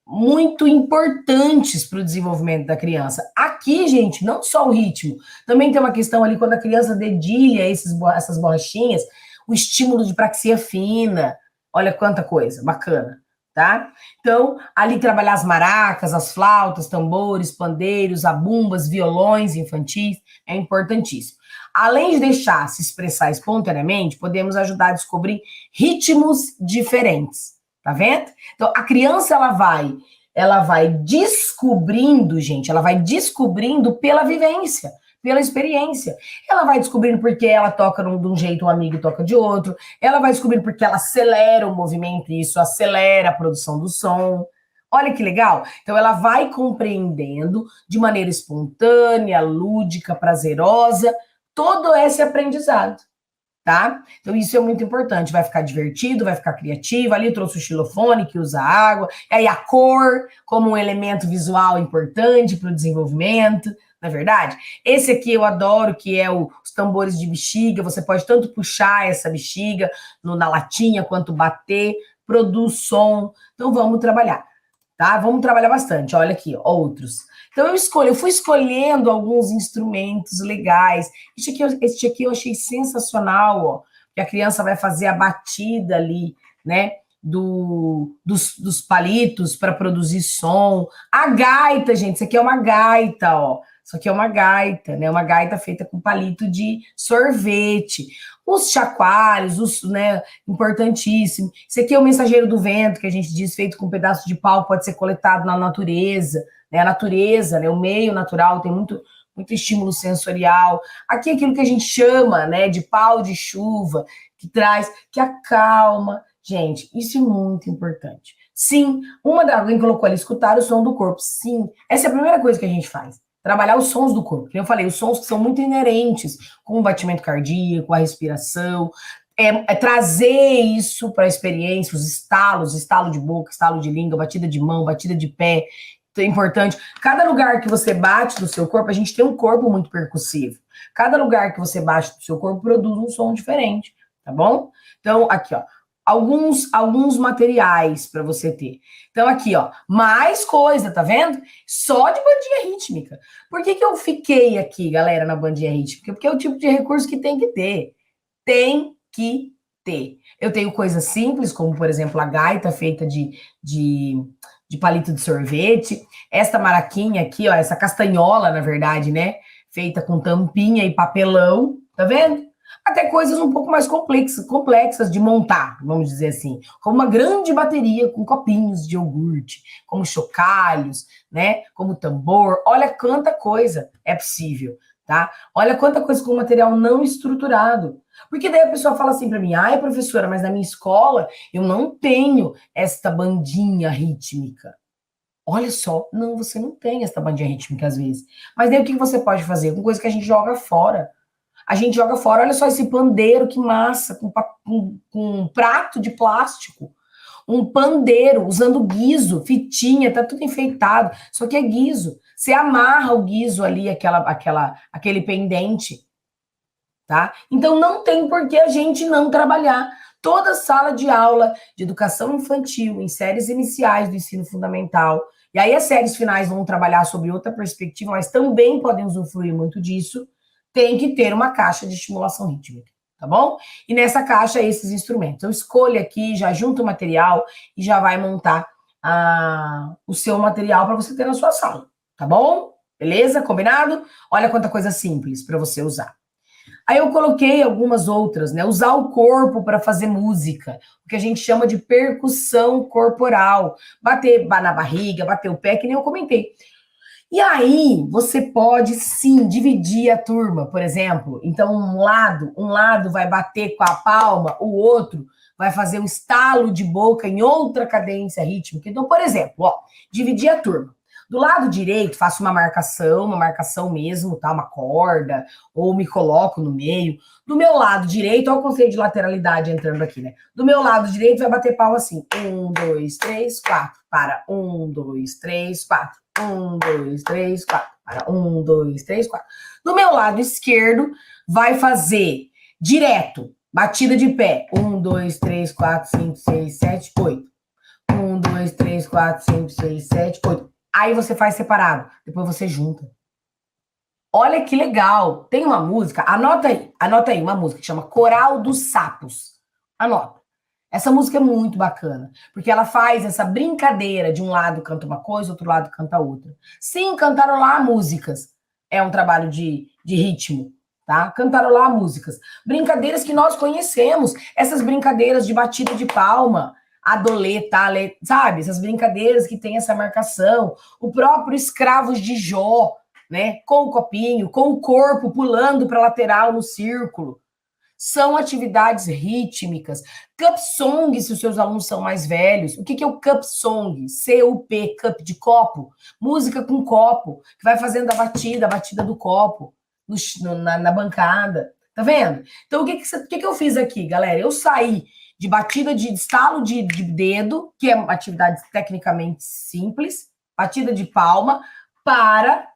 muito importantes para o desenvolvimento da criança. Aqui, gente, não só o ritmo, também tem uma questão ali quando a criança dedilha essas borrachinhas, o estímulo de praxia fina, olha quanta coisa bacana, tá? Então, ali trabalhar as maracas, as flautas, tambores, pandeiros, zabumbas, violões infantis, é importantíssimo. Além de deixar se expressar espontaneamente, podemos ajudar a descobrir ritmos diferentes. Tá vendo? Então, a criança, ela vai descobrindo, gente, ela vai descobrindo pela vivência, pela experiência. Ela vai descobrindo porque ela toca de um jeito, um amigo toca de outro. Ela vai descobrindo porque ela acelera o movimento e isso acelera a produção do som. Olha que legal. Então, ela vai compreendendo de maneira espontânea, lúdica, prazerosa, todo esse aprendizado. Tá? Então isso é muito importante, vai ficar divertido, vai ficar criativo. Ali eu trouxe o xilofone que usa água, e aí a cor como um elemento visual importante para o desenvolvimento, não é verdade? Esse aqui eu adoro, que é os tambores de bexiga. Você pode tanto puxar essa bexiga na latinha quanto bater, produz som. Então vamos trabalhar, tá? Vamos trabalhar bastante. Olha aqui, outros. Então eu fui escolhendo alguns instrumentos legais. Este aqui eu achei sensacional, ó. Que a criança vai fazer a batida ali, né? Dos palitos para produzir som. A gaita, gente, isso aqui é uma gaita, ó. Isso aqui é uma gaita, né? Uma gaita feita com palito de sorvete. Os chacoalhos, né? Importantíssimo. Isso aqui é o mensageiro do vento, que a gente diz, feito com um pedaço de pau, pode ser coletado na natureza. Né? A natureza, né? O meio natural tem muito estímulo sensorial. Aqui é aquilo que a gente chama, né, de pau de chuva, que acalma. Gente, isso é muito importante. Sim, alguém colocou ali, escutar o som do corpo. Sim, essa é a primeira coisa que a gente faz. Trabalhar os sons do corpo. Como eu falei, os sons que são muito inerentes com o batimento cardíaco, a respiração. Trazer isso para a experiência, os estalos, estalo de boca, estalo de língua, batida de mão, batida de pé. É importante. Cada lugar que você bate do seu corpo, a gente tem um corpo muito percussivo. Cada lugar que você bate do seu corpo produz um som diferente, tá bom? Então, aqui, ó, alguns materiais para você ter. Então, aqui, ó, mais coisa, tá vendo? Só de bandinha rítmica. Por que eu fiquei aqui, galera, na bandinha rítmica? Porque é o tipo de recurso que tem que ter. Tem que ter. Eu tenho coisas simples, como, por exemplo, a gaita feita de palito de sorvete. Esta maraquinha aqui, ó, essa castanhola, na verdade, né? feita com tampinha e papelão, tá vendo? Até coisas um pouco mais complexas de montar, vamos dizer assim, como uma grande bateria com copinhos de iogurte, como chocalhos, né? Como tambor. Olha quanta coisa é possível, tá? Olha quanta coisa com material não estruturado. Porque daí a pessoa fala assim para mim: ai, professora, mas na minha escola eu não tenho esta bandinha rítmica. Olha só, não, você não tem esta bandinha rítmica às vezes. Mas daí o que você pode fazer? Com coisa que a gente joga fora. A gente joga fora, olha só esse pandeiro, que massa, com um prato de plástico. Um pandeiro, usando guiso, fitinha, tá tudo enfeitado. Só que é guiso. Você amarra o guiso ali, aquele pendente, tá? Então não tem por que a gente não trabalhar. Toda sala de aula de educação infantil, em séries iniciais do ensino fundamental, e aí as séries finais vão trabalhar sobre outra perspectiva, mas também podem usufruir muito disso, tem que ter uma caixa de estimulação rítmica, tá bom? E nessa caixa, esses instrumentos. Eu escolho aqui, já junto o material e já vai montar o seu material para você ter na sua sala, tá bom? Beleza? Combinado? Olha quanta coisa simples para você usar. Aí eu coloquei algumas outras, né? Usar o corpo para fazer música, o que a gente chama de percussão corporal. Bater na barriga, bater o pé, que nem eu comentei. E aí, você pode sim dividir a turma, por exemplo. Então, um lado vai bater com a palma, o outro vai fazer um estalo de boca em outra cadência rítmica. Então, por exemplo, ó, dividir a turma. Do lado direito, faço uma marcação mesmo, tá? Uma corda, ou me coloco no meio. Do meu lado direito, olha o conceito de lateralidade entrando aqui, né? Do meu lado direito vai bater palma assim. 1, 2, 3, 4. Para. 1, 2, 3, 4. 1, 2, 3, 4. Para. 1, 2, 3, 4. Do meu lado esquerdo, vai fazer direto, batida de pé. 1, 2, 3, 4, 5, 6, 7, 8. 1, 2, 3, 4, 5, 6, 7, 8. Aí você faz separado, depois você junta. Olha que legal. Tem uma música, anota aí uma música que chama Coral dos Sapos. Anota. Essa música é muito bacana, porque ela faz essa brincadeira, de um lado canta uma coisa, outro lado canta outra. Sim, cantarolar músicas é um trabalho de ritmo, tá? Cantarolar músicas. Brincadeiras que nós conhecemos, essas brincadeiras de batida de palma, adolê, talê, sabe? Essas brincadeiras que tem essa marcação. O próprio Escravos de Jó, né? Com o copinho, com o corpo pulando para lateral no círculo. São atividades rítmicas. Cup song, se os seus alunos são mais velhos. O que é o cup song? C-U-P, cup de copo. Música com copo, que vai fazendo a batida do copo na bancada. Tá vendo? Então, o que eu fiz aqui, galera? Eu saí de batida de estalo de dedo, que é uma atividade tecnicamente simples, batida de palma, para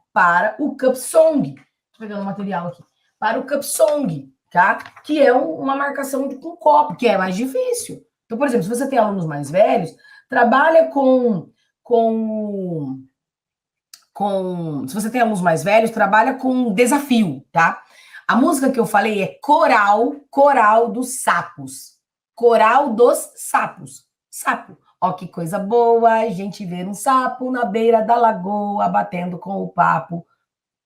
o cup song. Tô pegando o material aqui. Para o cup song, tá? Que é uma marcação com copo, que é mais difícil. Então, por exemplo, se você tem alunos mais velhos, trabalha se você tem alunos mais velhos, trabalha com desafio, tá? A música que eu falei é Coral dos Sapos. Coral dos Sapos. Sapo. Ó, que coisa boa a gente ver um sapo na beira da lagoa, batendo com o papo,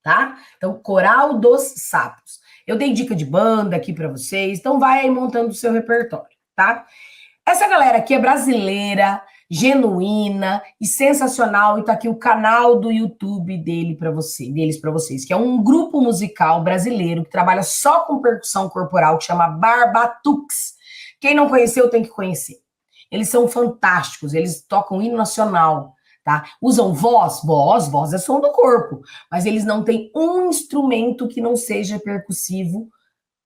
tá? Então, Coral dos Sapos. Eu dei dica de banda aqui para vocês, então vai aí montando o seu repertório, tá? Essa galera aqui é brasileira, genuína e sensacional, e tá aqui o canal do YouTube deles para vocês, que é um grupo musical brasileiro que trabalha só com percussão corporal, que chama Barbatux. Quem não conheceu tem que conhecer. Eles são fantásticos, eles tocam hino nacional, tá? Usam voz é som do corpo, mas eles não têm um instrumento que não seja percussivo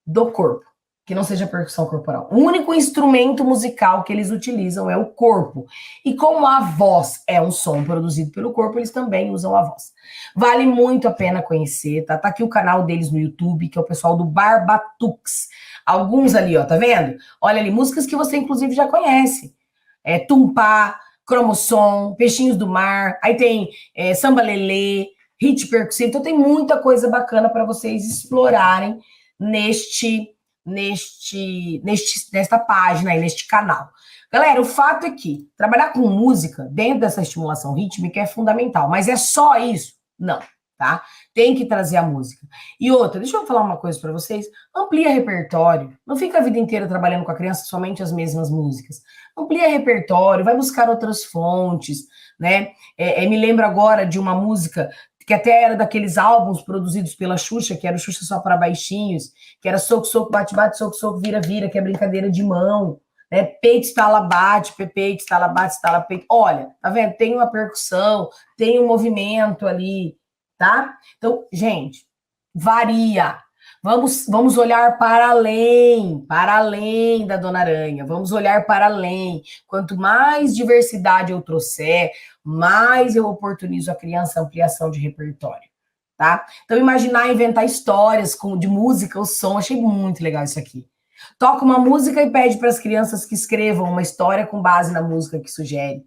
do corpo, que não seja percussão corporal. O único instrumento musical que eles utilizam é o corpo. E como a voz é um som produzido pelo corpo, eles também usam a voz. Vale muito a pena conhecer, tá? Tá aqui o canal deles no YouTube, que é o pessoal do Barbatux. Alguns ali, ó, tá vendo? Olha ali, músicas que você inclusive já conhece. Tumpá, Cromossom, Peixinhos do Mar, aí tem Samba Lelê, hit percussivo. Então tem muita coisa bacana para vocês explorarem nesta página aí, neste canal. Galera, o fato é que trabalhar com música dentro dessa estimulação rítmica é fundamental, mas é só isso? Não. tá? Tem que trazer a música. E outra, deixa eu falar uma coisa para vocês, amplia repertório, não fica a vida inteira trabalhando com a criança somente as mesmas músicas. Amplia repertório, vai buscar outras fontes, né? Me lembro agora de uma música que até era daqueles álbuns produzidos pela Xuxa, que era o Xuxa Só para Baixinhos, que era soco, soco, bate, bate, soco, soco, vira, vira, que é brincadeira de mão, né? Peito, estala, bate, peito, estala, bate, estala, peito. Olha, tá vendo? Tem uma percussão, tem um movimento ali, tá? Então, gente, varia. Vamos olhar para além da Dona Aranha, vamos olhar para além. Quanto mais diversidade eu trouxer, mais eu oportunizo a criança a ampliação de repertório, tá? Então, imaginar inventar histórias de música, o som, achei muito legal isso aqui. Toca uma música e pede para as crianças que escrevam uma história com base na música que sugere.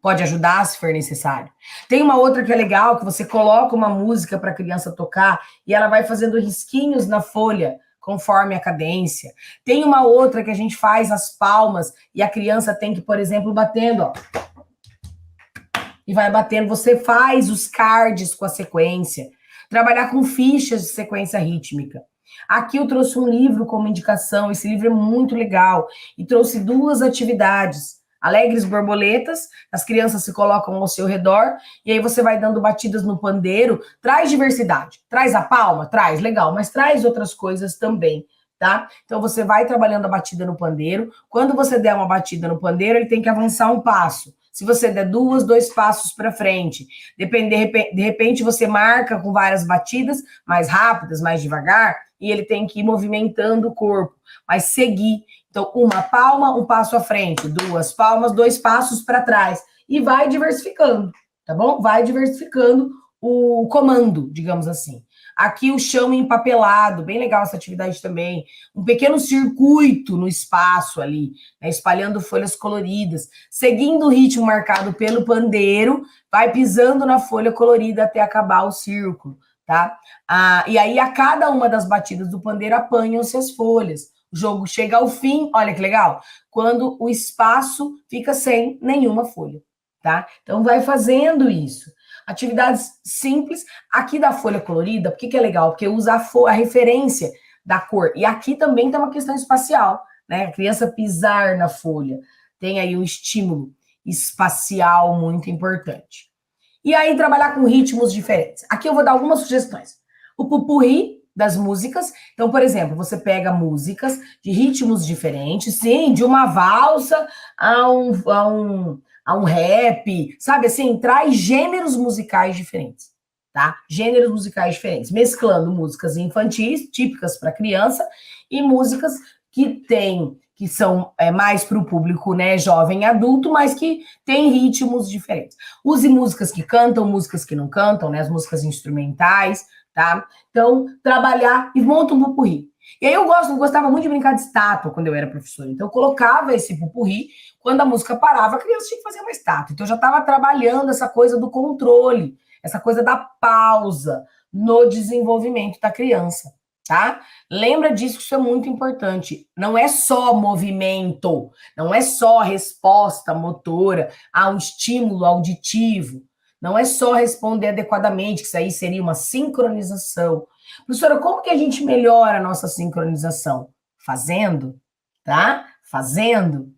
Pode ajudar se for necessário. Tem uma outra que é legal, que você coloca uma música para a criança tocar e ela vai fazendo risquinhos na folha conforme a cadência. Tem uma outra que a gente faz as palmas e a criança tem que, por exemplo, batendo, ó. E vai batendo. Você faz os cards com a sequência. Trabalhar com fichas de sequência rítmica. Aqui eu trouxe um livro como indicação. Esse livro é muito legal. E trouxe 2 atividades. Alegres borboletas, as crianças se colocam ao seu redor, e aí você vai dando batidas no pandeiro, traz diversidade, traz a palma, traz, legal, mas traz outras coisas também, tá? Então você vai trabalhando a batida no pandeiro, quando você der uma batida no pandeiro, ele tem que avançar um passo, se você der 2 passos para frente, de repente você marca com várias batidas, mais rápidas, mais devagar, e ele tem que ir movimentando o corpo, mas seguir. Então, uma palma, um passo à frente, 2 palmas, 2 passos para trás. E vai diversificando, tá bom? Vai diversificando o comando, digamos assim. Aqui o chão empapelado, bem legal essa atividade também. Um pequeno circuito no espaço ali, né, espalhando folhas coloridas. Seguindo o ritmo marcado pelo pandeiro, vai pisando na folha colorida até acabar o círculo, tá? E aí, a cada uma das batidas do pandeiro, apanham-se as folhas. O jogo chega ao fim, olha que legal, quando o espaço fica sem nenhuma folha, tá? Então, vai fazendo isso. Atividades simples. Aqui da folha colorida, por que é legal? Porque usa a referência da cor. E aqui também tem uma questão espacial, né? A criança pisar na folha. Tem aí um estímulo espacial muito importante. E aí, trabalhar com ritmos diferentes. Aqui eu vou dar algumas sugestões. O pupurri das músicas. Então, por exemplo, você pega músicas de ritmos diferentes, sim, de uma valsa a um rap, sabe assim? Traz gêneros musicais diferentes, tá? Gêneros musicais diferentes, mesclando músicas infantis, típicas para criança, e músicas que são mais para o público, né, jovem e adulto, mas que tem ritmos diferentes. Use músicas que cantam, músicas que não cantam, né, as músicas instrumentais, tá? Então, trabalhar e monta um pupurri. E aí eu gostava muito de brincar de estátua quando eu era professora. Então, eu colocava esse pupurri, quando a música parava, a criança tinha que fazer uma estátua. Então, eu já estava trabalhando essa coisa do controle, essa coisa da pausa no desenvolvimento da criança, tá? Lembra disso, que isso é muito importante. Não é só movimento, não é só resposta motora a um estímulo auditivo, não é só responder adequadamente, que isso aí seria uma sincronização. Professora, como que a gente melhora a nossa sincronização? Fazendo, tá? Fazendo,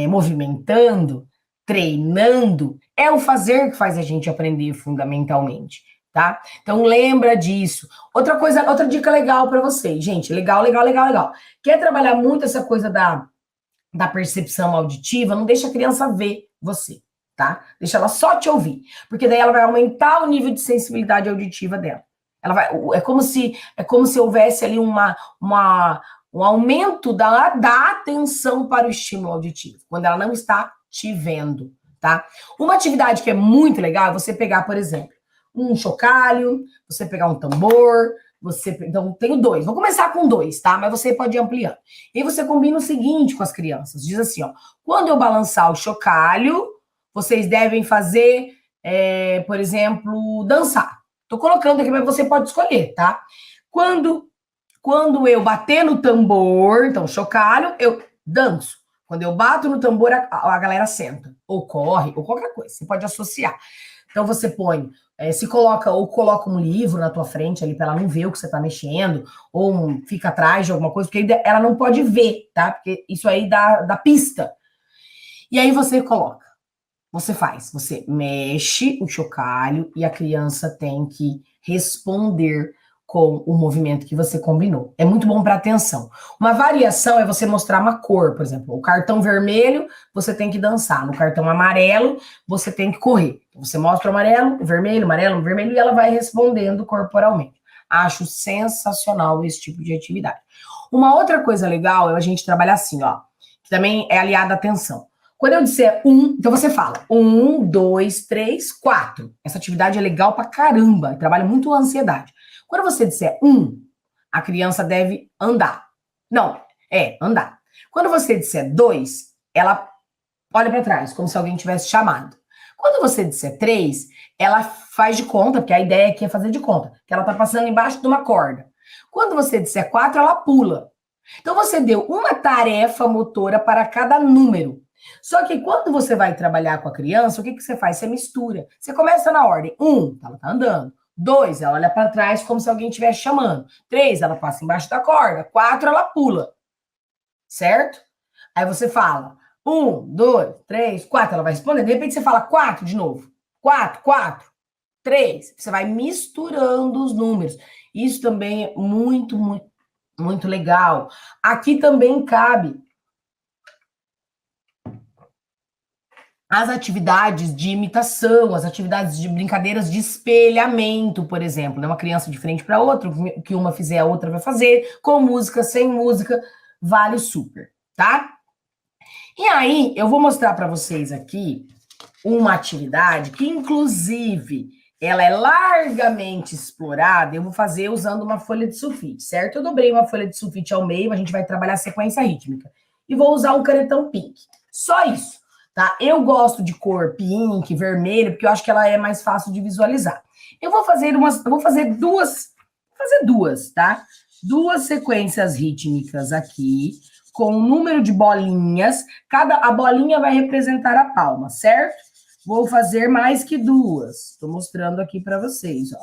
movimentando, treinando. É o fazer que faz a gente aprender fundamentalmente, tá? Então lembra disso. Outra dica legal para vocês, gente. Legal. Quer trabalhar muito essa coisa da percepção auditiva? Não deixa a criança ver você. Tá? Deixa ela só te ouvir, porque daí ela vai aumentar o nível de sensibilidade auditiva dela. É como se houvesse ali um aumento da atenção para o estímulo auditivo, quando ela não está te vendo, tá? Uma atividade que é muito legal é você pegar, por exemplo, um chocalho, você pegar um tambor, então tenho 2, vou começar com 2, tá? Mas você pode ir ampliando. E aí você combina o seguinte com as crianças, diz assim, ó, quando eu balançar o chocalho, vocês devem fazer, por exemplo, dançar. Tô colocando aqui, mas você pode escolher, tá? Quando eu bater no tambor, então, chocalho, eu danço. Quando eu bato no tambor, a galera senta. Ou corre, ou qualquer coisa. Você pode associar. Então você põe, se coloca, ou coloca um livro na tua frente ali para ela não ver o que você tá mexendo, ou fica atrás de alguma coisa, porque ela não pode ver, tá? Porque isso aí dá pista. E aí você coloca, você mexe o chocalho e a criança tem que responder com o movimento que você combinou. É muito bom para atenção. Uma variação é você mostrar uma cor, por exemplo, o cartão vermelho, você tem que dançar. No cartão amarelo, você tem que correr. Você mostra o amarelo, o vermelho, e ela vai respondendo corporalmente. Acho sensacional esse tipo de atividade. Uma outra coisa legal é a gente trabalhar assim, ó, que também é aliada à atenção. Quando eu disser então você fala 1, 2, 3, 4. Essa atividade é legal pra caramba, trabalha muito a ansiedade. Quando você disser a criança deve andar. Não, andar. Quando você disser 2, ela olha para trás, como se alguém tivesse chamado. Quando você disser 3, ela faz de conta, porque a ideia aqui é fazer de conta, que ela tá passando embaixo de uma corda. Quando você disser 4, ela pula. Então você deu uma tarefa motora para cada número. Só que quando você vai trabalhar com a criança, o que você faz? Você mistura. Você começa na ordem. 1, ela tá andando. 2, ela olha para trás como se alguém estivesse chamando. 3, ela passa embaixo da corda. 4, ela pula. Certo? Aí você fala 1, 2, 3, 4. Ela vai responder. De repente você fala 4 de novo. 4, 4, 3. Você vai misturando os números. Isso também é muito, muito, muito legal. Aqui também cabe as atividades de imitação, as atividades de brincadeiras de espelhamento, por exemplo, né? Uma criança de frente para outra, o que uma fizer, a outra vai fazer, com música, sem música, vale super, tá? E aí, eu vou mostrar para vocês aqui uma atividade que, inclusive, ela é largamente explorada. Eu vou fazer usando uma folha de sulfite, certo? Eu dobrei uma folha de sulfite ao meio, a gente vai trabalhar a sequência rítmica. E vou usar um canetão pink. Só isso. Tá? Eu gosto de cor pink, vermelho, porque eu acho que ela é mais fácil de visualizar. Eu vou fazer duas, tá? 2 sequências rítmicas aqui, com um número de bolinhas. A bolinha vai representar a palma, certo? Vou fazer mais que 2. Estou mostrando aqui para vocês, ó.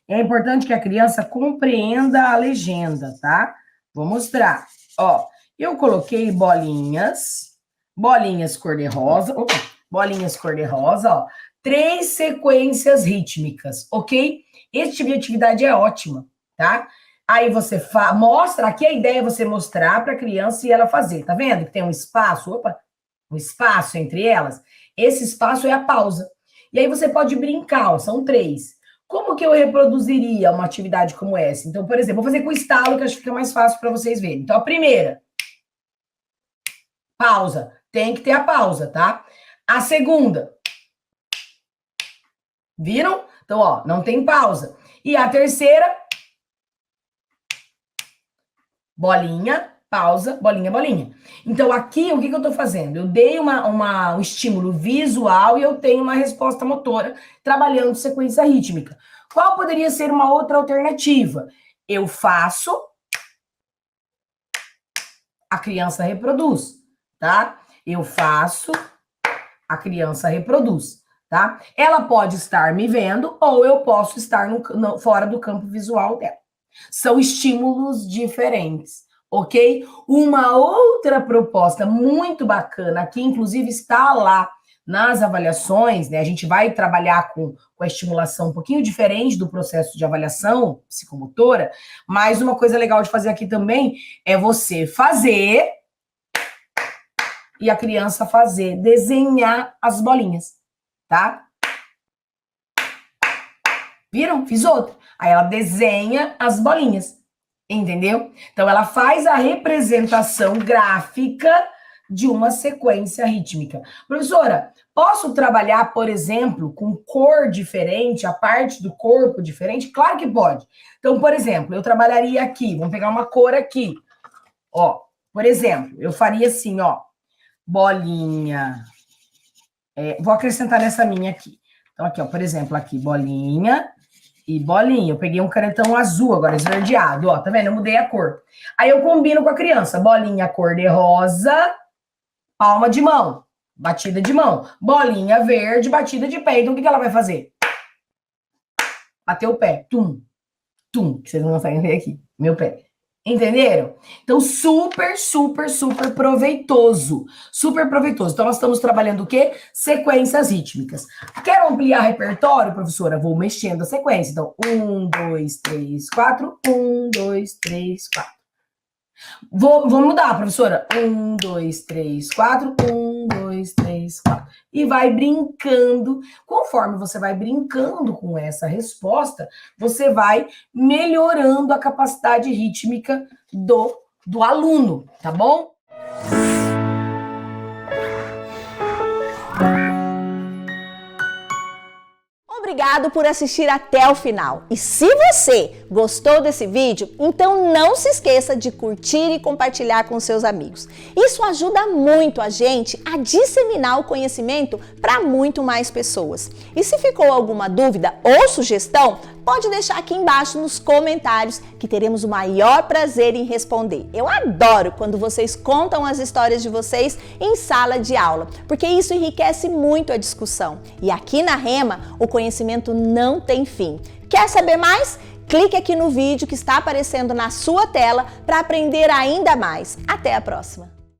É importante que a criança compreenda a legenda, tá? Vou mostrar. Ó, eu coloquei bolinhas cor-de-rosa, ó, 3 sequências rítmicas, ok? Esse tipo de atividade é ótima, tá? Aí você mostra, aqui a ideia é você mostrar para a criança e ela fazer, tá vendo? Que tem um espaço, um espaço entre elas. Esse espaço é a pausa. E aí você pode brincar, ó, são 3. Como que eu reproduziria uma atividade como essa? Então, por exemplo, vou fazer com estalo, que acho que fica mais fácil para vocês verem. Então, a primeira, pausa. Tem que ter a pausa, tá? A segunda. Viram? Então, ó, não tem pausa. E a terceira. Bolinha, pausa, bolinha, bolinha. Então, aqui, o que eu tô fazendo? Eu dei um estímulo visual e eu tenho uma resposta motora trabalhando sequência rítmica. Qual poderia ser uma outra alternativa? Eu faço, a criança reproduz, tá? Eu faço, a criança reproduz, tá? Ela pode estar me vendo ou eu posso estar fora do campo visual dela. São estímulos diferentes, ok? Uma outra proposta muito bacana, que inclusive está lá nas avaliações, né? A gente vai trabalhar com a estimulação um pouquinho diferente do processo de avaliação psicomotora, mas uma coisa legal de fazer aqui também é você fazer e a criança fazer, desenhar as bolinhas, tá? Viram? Fiz outra. Aí ela desenha as bolinhas, entendeu? Então ela faz a representação gráfica de uma sequência rítmica. Professora, posso trabalhar, por exemplo, com cor diferente, a parte do corpo diferente? Claro que pode. Então, por exemplo, eu trabalharia aqui, vamos pegar uma cor aqui. Ó, por exemplo, eu faria assim, ó, bolinha. Vou acrescentar nessa minha aqui. Então, aqui, ó, por exemplo, aqui, bolinha e bolinha. Eu peguei um canetão azul, agora esverdeado, ó, tá vendo? Eu mudei a cor. Aí eu combino com a criança. Bolinha cor-de-rosa, palma de mão, batida de mão. Bolinha verde, batida de pé. Então, o que ela vai fazer? Bater o pé. Tum, tum. Que vocês não conseguem ver aqui. Meu pé. Entenderam? Então, super, super, super proveitoso. Super proveitoso. Então, nós estamos trabalhando o quê? Sequências rítmicas. Quero ampliar repertório, professora? Vou mexendo a sequência. Então, 1, 2, 3, 4. 1, 2, 3, 4. Vou mudar, professora. 1, 2, 3, 4. 1, 2, 3, 4. E vai brincando. Conforme você vai brincando com essa resposta, você vai melhorando a capacidade rítmica do aluno, tá bom? Obrigado por assistir até o final. E se você gostou desse vídeo, então não se esqueça de curtir e compartilhar com seus amigos. Isso ajuda muito a gente a disseminar o conhecimento para muito mais pessoas. E se ficou alguma dúvida ou sugestão, pode deixar aqui embaixo nos comentários que teremos o maior prazer em responder. Eu adoro quando vocês contam as histórias de vocês em sala de aula, porque isso enriquece muito a discussão. E aqui na Rema, o conhecimento não tem fim. Quer saber mais? Clique aqui no vídeo que está aparecendo na sua tela para aprender ainda mais. Até a próxima!